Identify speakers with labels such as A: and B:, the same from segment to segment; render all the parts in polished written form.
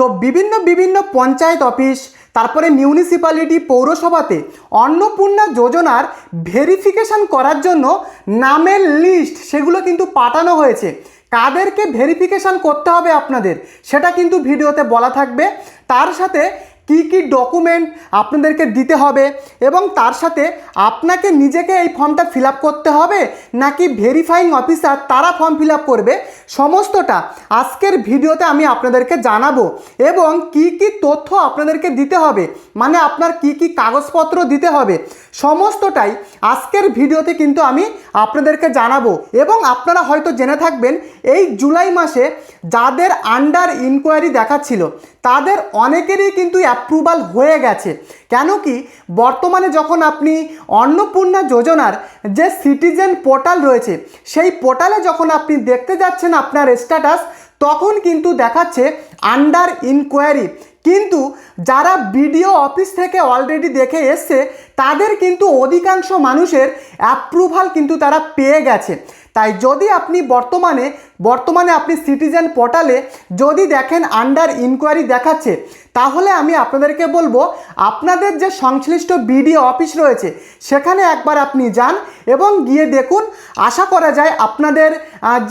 A: তো বিভিন্ন বিভিন্ন পঞ্চায়েত অফিস, তারপরে মিউনিসিপ্যালিটি, পৌরসভাতে অন্নপূর্ণা যোজনার ভেরিফিকেশান করার জন্য নামের লিস্ট সেগুলো কিন্তু পাঠানো হয়েছে। কাদেরকে ভেরিফিকেশান করতে হবে আপনাদের সেটা কিন্তু ভিডিওতে বলা থাকবে। তার সাথে কি কি ডকুমেন্ট আপনাদেরকে দিতে হবে এবং তার সাথে আপনাকে নিজেকে এই ফর্মটা ফিল আপ করতে হবে নাকি ভেরিফাইং অফিসার তারা ফর্ম ফিল আপ করবে, সমস্তটা আজকের ভিডিওতে আমি আপনাদেরকে জানাবো। এবং কি কি তথ্য আপনাদেরকে দিতে হবে, মানে আপনার কি কি কাগজপত্র দিতে হবে, সমস্তটাই আজকের ভিডিওতে কিন্তু আমি আপনাদেরকে জানাবো। এবং আপনারা হয়তো জেনে থাকবেন এই জুলাই মাসে যাদের আন্ডার ইনকোয়ারি দেখাচ্ছিল তাদের অনেকেরই কিন্তু অ্যাপ্রুভাল হয়ে গেছে। কেন কি বর্তমানে যখন আপনি অন্নপূর্ণা যোজনার যে সিটিজেন পোর্টাল রয়েছে সেই পোর্টালে যখন আপনি দেখতে যাচ্ছেন আপনার স্ট্যাটাস, তখন কিন্তু দেখাচ্ছে আন্ডার ইনকোয়ারি। কিন্তু যারা বিডিও অফিস থেকে অলরেডি দেখে এসছে তাদের কিন্তু অধিকাংশ মানুষের অ্যাপ্রুভাল কিন্তু তারা পেয়ে গেছে। তাই যদি আপনি বর্তমানে আপনি সিটিজেন পোর্টালে যদি দেখেন আন্ডার ইনকোয়ারি দেখাচ্ছে, তাহলে আমি আপনাদেরকে বলবো আপনাদের যে সংশ্লিষ্ট বিডিও অফিস রয়েছে সেখানে একবার আপনি যান এবং গিয়ে দেখুন। আশা করা যায় আপনাদের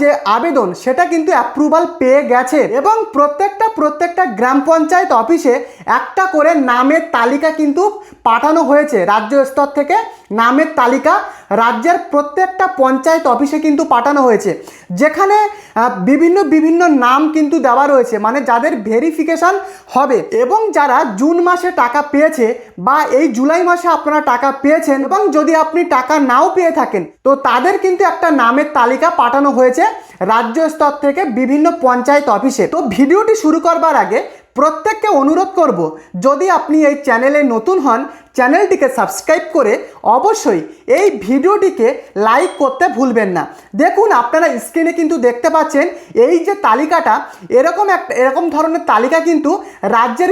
A: যে আবেদন সেটা কিন্তু অ্যাপ্রুভাল পেয়ে গেছে। এবং প্রত্যেকটা গ্রাম পঞ্চায়েত অফিসে একটা করে নামের তালিকা কিন্তু পাঠানো হয়েছে রাজ্য স্তর থেকে। নামের তালিকা রাজ্যের প্রত্যেকটা পঞ্চায়েত অফিসে কিন্তু পাঠানো হয়েছে, যেখানে বিভিন্ন নাম কিন্তু দেওয়া রয়েছে, মানে যাদের ভেরিফিকেশান হবে। এবং যারা জুন মাসে টাকা পেয়েছে বা এই জুলাই মাসে আপনারা টাকা পেয়েছেন এবং যদি আপনি টাকা নাও পেয়ে থাকেন, তো তাদের কিন্তু একটা নামের তালিকা পাঠানো হয়েছে রাজ্য স্তর থেকে বিভিন্ন পঞ্চায়েত অফিসে। তো ভিডিওটি শুরু করবার আগে প্রত্যেককে অনুরোধ করব, যদি আপনি এই চ্যানেলে নতুন হন চ্যানেলটিকে সাবস্ক্রাইব করে অবশ্যই এই ভিডিওটিকে লাইক করতে ভুলবেন না। দেখুন আপনারা স্ক্রিনে কিন্তু দেখতে পাচ্ছেন এই যে তালিকাটা, এরকম ধরনের তালিকা কিন্তু রাজ্যের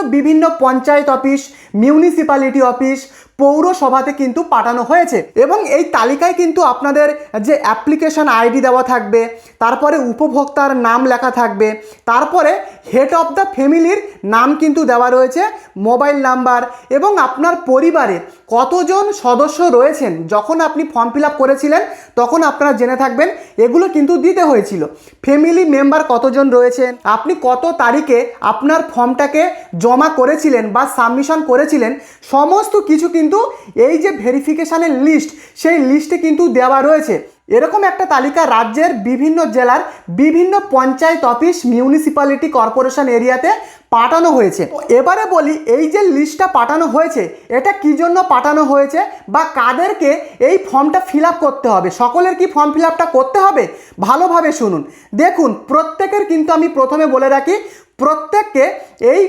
A: বিভিন্ন পঞ্চায়েত অফিস, মিউনিসিপ্যালিটি অফিস, পৌরসভাতে কিন্তু পাঠানো হয়েছে। এবং এই তালিকায় কিন্তু আপনাদের যে অ্যাপ্লিকেশন আইডি দেওয়া থাকবে, তারপরে উপভোক্তার নাম লেখা থাকবে, তারপরে হেড অফ দ্য ফ্যামিলির নাম কিন্তু দেওয়া রয়েছে, মোবাইল নাম্বার, এবং আপনার পরিবারে কতজন সদস্য রয়েছেন যখন আপনি ফর্ম ফিল আপ করেছিলেন তখন আপনারা জেনে থাকবেন এগুলো কিন্তু দিতে হয়েছিল। ফ্যামিলি মেম্বার কতজন রয়েছেন, আপনি কত তারিখে আপনার ফর্মটাকে জমা করেছিলেন বা সাবমিশন করেছিলেন, সমস্ত কিছু কিন্তু এই যে ভেরিফিকেশানের লিস্ট সেই লিস্টে কিন্তু দেওয়া রয়েছে। এরকম একটা তালিকা রাজ্যের বিভিন্ন জেলার বিভিন্ন পঞ্চায়েত অফিস, মিউনিসিপ্যালিটি, কর্পোরেশন এরিয়াতে পাঠানো হয়েছে। এবারে বলি এই যে লিস্টটা পাঠানো হয়েছে এটা কি জন্য পাঠানো হয়েছে বা কাদেরকে এই ফর্মটা ফিল আপ করতে হবে, সকলের কি ফর্ম ফিল আপটা করতে হবে, ভালোভাবে শুনুন। দেখুন প্রত্যেকের কিন্তু আমি প্রথমে বলে রাখি প্রত্যেককে এই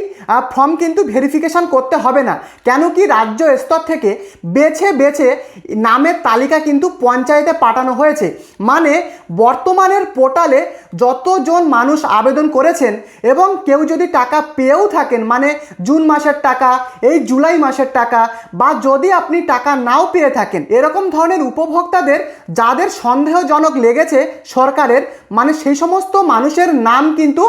A: ফর্ম কিন্তু ভেরিফিকেশান করতে হবে না। কেন কি রাজ্য স্তর থেকে বেছে নামের তালিকা কিন্তু পঞ্চায়েতে পাঠানো হয়েছে। মানে বর্তমানের পোর্টালে যতজন মানুষ আবেদন করেছেন এবং কেউ যদি টাকা পেয়েও থাকেন, মানে জুন মাসের টাকা, এই জুলাই মাসের টাকা, বা যদি আপনি টাকা নাও পেয়ে থাকেন, এরকম ধরনের উপভোক্তাদের যাদের সন্দেহজনক লেগেছে সরকারের, মানে সেই সমস্ত মানুষের নাম কিন্তু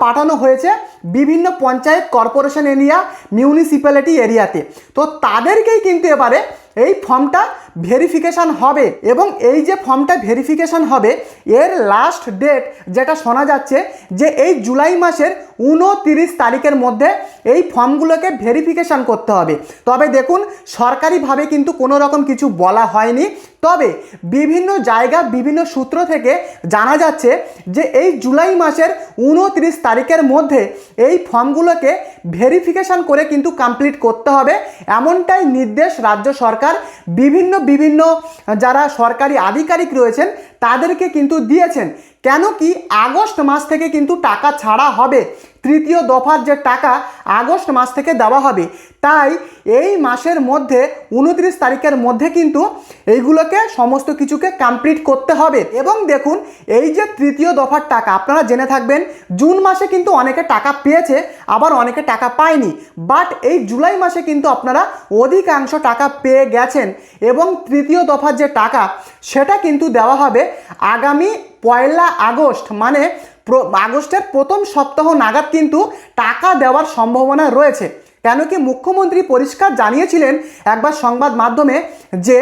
A: পাঠানো হয়েছে বিভিন্ন পঞ্চায়েত, কর্পোরেশন এরিয়া, মিউনিসিপ্যালিটি এরিয়াতে। তো তাদেরকেই কিন্তু এবারে এই ফর্মটা ভেরিফিকেশান হবে। এবং এই যে ফর্মটা ভেরিফিকেশান হবে এর লাস্ট ডেট যেটা শোনা যাচ্ছে যে এই জুলাই মাসের 29 তারিখের মধ্যে এই ফর্মগুলোকে ভেরিফিকেশান করতে হবে। তবে দেখুন সরকারিভাবে কিন্তু কোনো রকম কিছু বলা হয়নি, তবে বিভিন্ন জায়গা বিভিন্ন সূত্র থেকে জানা যাচ্ছে যে এই জুলাই মাসের 29 তারিখের মধ্যে এই ফর্মগুলোকে ভেরিফিকেশান করে কিন্তু কমপ্লিট করতে হবে, এমনটাই নির্দেশ রাজ্য সরকার বিভিন্ন যারা সরকারি আধিকারিক রয়েছেন তাদেরকে কিন্তু দিয়েছেন। কেন কি আগস্ট মাস থেকে কিন্তু টাকা ছাড়া হবে, তৃতীয় দফার যে টাকা আগস্ট মাস থেকে দেওয়া হবে, তাই এই মাসের মধ্যে 29 তারিখের মধ্যে কিন্তু এইগুলোকে সমস্ত কিছুকে কমপ্লিট করতে হবে। এবং দেখুন এই যে তৃতীয় দফার টাকা আপনারা জেনে থাকবেন জুন মাসে কিন্তু অনেকে টাকা পেয়েছে, আবার অনেকে টাকা পায়নি, বাট এই জুলাই মাসে কিন্তু আপনারা অধিকাংশ টাকা পেয়ে গেছেন। এবং তৃতীয় দফার যে টাকা সেটা কিন্তু দেওয়া হবে আগামী 1 আগস্ট, মানে আগস্টের প্রথম সপ্তাহ নাগাদ কিন্তু টাকা দেওয়ার সম্ভাবনা রয়েছে। কেন কি মুখ্যমন্ত্রী পরিষ্কার জানিয়েছিলেন একবার সংবাদ মাধ্যমে যে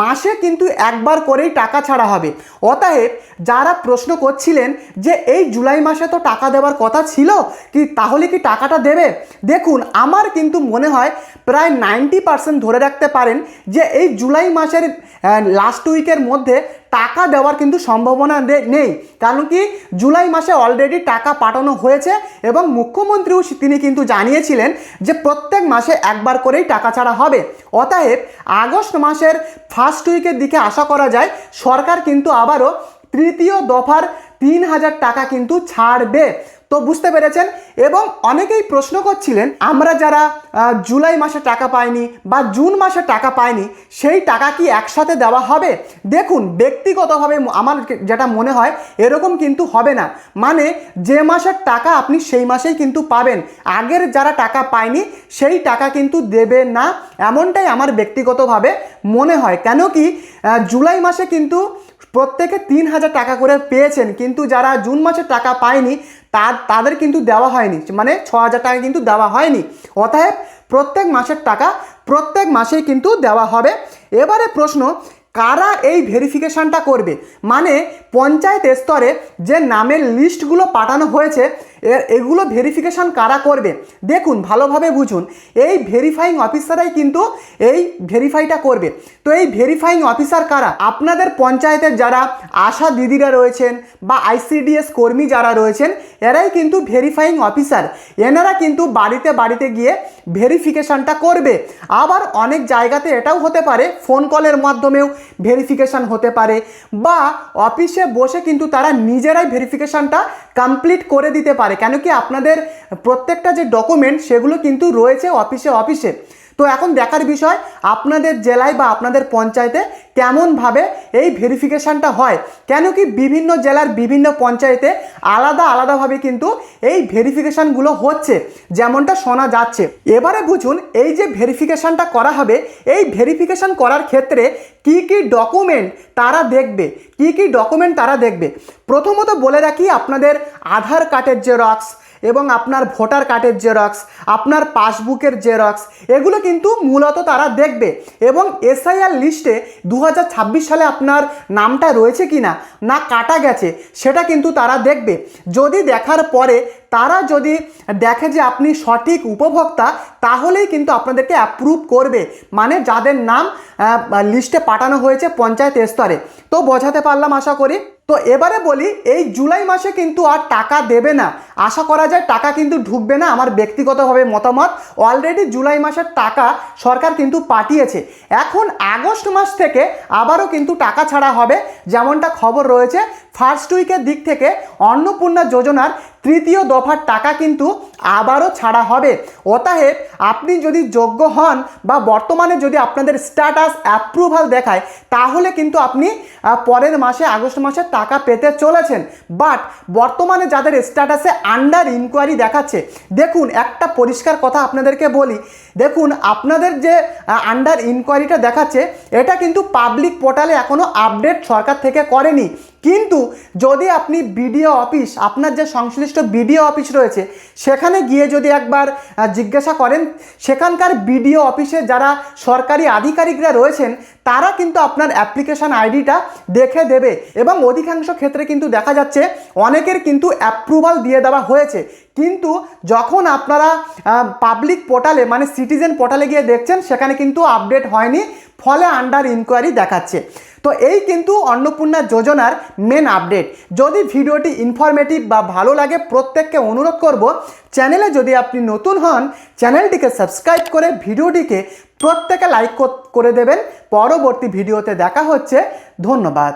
A: মাসে কিন্তু একবার করেই টাকা ছাড়া হবে। অতএব যারা প্রশ্ন করছিলেন যে এই জুলাই মাসে তো টাকা দেওয়ার কথা ছিল, কি তাহলে কি টাকাটা দেবে, দেখুন আমার কিন্তু মনে হয় প্রায় 90% ধরে রাখতে পারেন যে এই জুলাই মাসের লাস্ট উইকের মধ্যে টাকা দেওয়ার কিন্তু সম্ভাবনা নেই। কারণ কি জুলাই মাসে অলরেডি টাকা পাঠানো হয়েছে এবং মুখ্যমন্ত্রীও তিনি কিন্তু জানিয়েছিলেন যে প্রত্যেক মাসে একবার করেই টাকা ছাড়া হবে। অতএব আগস্ট মাসের ফার্স্ট উইকের দিকে আশা করা যায় সরকার কিন্তু আবারও তৃতীয় দফার 3000 টাকা কিন্তু ছাড়বে। তো বুঝতে পেরেছেন। এবং অনেকেই প্রশ্ন করছিলেন আমরা যারা জুলাই মাসে টাকা পাইনি বা জুন মাসে টাকা পাইনি সেই টাকা কি একসাথে দেওয়া হবে। দেখুন ব্যক্তিগতভাবে আমার যেটা মনে হয় এরকম কিন্তু হবে না। মানে যে মাসের টাকা আপনি সেই মাসেই কিন্তু পাবেন, আগের যারা টাকা পায়নি সেই টাকা কিন্তু দেবে না, এমনটাই আমার ব্যক্তিগতভাবে মনে হয়। কেন কি জুলাই মাসে কিন্তু প্রত্যেকে 3000 টাকা করে পেয়েছেন, কিন্তু যারা জুন মাসে টাকা পায়নি তাদের কিন্তু দেওয়া হয়নি, মানে 6000 টাকা কিন্তু দেওয়া হয়নি। অতএব প্রত্যেক মাসের টাকা প্রত্যেক মাসেই কিন্তু দেওয়া হবে। এবারে প্রশ্ন, কারা এই ভেরিফিকেশানটা করবে, মানে পঞ্চায়েত স্তরে যে নামের লিস্টগুলো পাঠানো হয়েছে এগুলো ভেরিফিকেশান কারা করবে। দেখুন ভালোভাবে বুঝুন, এই ভেরিফাইং অফিসারাই কিন্তু এই ভেরিফাইটা করবে। তো এই ভেরিফাইং অফিসার কারা, আপনাদের পঞ্চায়েতের যারা আশা দিদিরা রয়েছেন বা ICDS কর্মী যারা রয়েছেন এরাই কিন্তু ভেরিফাইং অফিসার। এনারা কিন্তু বাড়িতে বাড়িতে গিয়ে ভেরিফিকেশানটা করবে। আবার অনেক জায়গাতে এটাও হতে পারে ফোন কলের মাধ্যমেও ভেরিফিকেশান হতে পারে, বা অফিসে বসে কিন্তু তারা নিজেরাই ভেরিফিকেশানটা কমপ্লিট করে দিতে পারে। কেন কি আপনাদের প্রত্যেকটা যে ডকুমেন্ট সেগুলো কিন্তু রয়েছে অফিসে। তো এখন দেখার বিষয় আপনাদের জেলায় বা আপনাদের পঞ্চায়েতে কেমনভাবে এই ভেরিফিকেশানটা হয়। কেন কি বিভিন্ন জেলার বিভিন্ন পঞ্চায়েতে আলাদাভাবে কিন্তু এই ভেরিফিকেশানগুলো হচ্ছে, যেমনটা শোনা যাচ্ছে। এবারে বুঝুন এই যে ভেরিফিকেশানটা করা হবে, এই ভেরিফিকেশান করার ক্ষেত্রে কি কি ডকুমেন্ট তারা দেখবে। প্রথমত বলে রাখি, আপনাদের আধার কার্ডের জেরক্স এবং আপনার ভোটার কার্ডের জেরক্স, আপনার পাসবুকের জেরক্স, এগুলো কিন্তু মূলত তারা দেখবে। এবং SIR লিস্টে 2026 সালে আপনার নামটা রয়েছে কি না কাটা গেছে সেটা কিন্তু তারা দেখবে। যদি দেখার পরে তারা যদি দেখে যে আপনি সঠিক উপভোক্তা তাহলেই কিন্তু আপনাদেরকে অ্যাপ্রুভ করবে, মানে যাদের নাম লিস্টে পাঠানো হয়েছে পঞ্চায়েত স্তরে। তো বোঝাতে পারলাম আশা করি। তো এবারে বলি, এই জুলাই মাসে কিন্তু আর টাকা দেবে না, আশা করা যায় টাকা কিন্তু ঢুকবে না। আমার ব্যক্তিগতভাবে মতামত, অলরেডি জুলাই মাসের টাকা সরকার কিন্তু পাঠিয়েছে। এখন আগস্ট মাস থেকে আবারও কিন্তু টাকা ছাড়া হবে, যেমনটা খবর রয়েছে ফার্স্ট উইকের দিক থেকে অন্নপূর্ণা যোজনার তৃতীয় দফার টাকা কিন্তু আবারও ছাড়া হবে। অতএব আপনি যদি যোগ্য হন বা বর্তমানে যদি আপনাদের স্ট্যাটাস অ্যাপ্রুভাল দেখায় তাহলে কিন্তু আপনি পরের মাসে আগস্ট মাসে টাকা পেতে চলেছেন। বাট বর্তমানে যাদের স্ট্যাটাসে আন্ডার ইনকোয়ারি দেখাচ্ছে, দেখুন একটা পরিষ্কার কথা আপনাদেরকে বলি, দেখুন আপনাদের যে আন্ডার ইনকোয়ারিটা দেখাচ্ছে এটা কিন্তু পাবলিক পোর্টালে এখনও আপডেট সরকার থেকে করেনি। কিন্তু যদি আপনি বিডিও অফিস, আপনার যে সংশ্লিষ্ট বিডিও অফিস রয়েছে সেখানে গিয়ে যদি একবার জিজ্ঞাসা করেন, সেখানকার বিডিও অফিসে যারা সরকারি আধিকারিকরা রয়েছেন তারা কিন্তু আপনার অ্যাপ্লিকেশন আইডিটা দেখে দেবে। এবং অধিকাংশ ক্ষেত্রে কিন্তু দেখা যাচ্ছে অনেকের কিন্তু অ্যাপ্রুভাল দিয়ে দেওয়া হয়েছে, কিন্তু যখন আপনারা পাবলিক পোর্টালে মানে সিটিজেন পোর্টালে গিয়ে দেখছেন সেখানে কিন্তু আপডেট হয়নি, ফলে আন্ডার ইনকোয়ারি দেখাচ্ছে। তো এই কিন্তু অন্নপূর্ণা যোজনার মেন আপডেট। যদি ভিডিওটি ইনফরমেটিভ বা ভালো লাগে প্রত্যেককে অনুরোধ করব, চ্যানেলে যদি আপনি নতুন হন চ্যানেলটিকে সাবস্ক্রাইব করে ভিডিওটিকে প্রত্যেকে লাইক করে দেবেন। পরবর্তী ভিডিওতে দেখা হচ্ছে। ধন্যবাদ।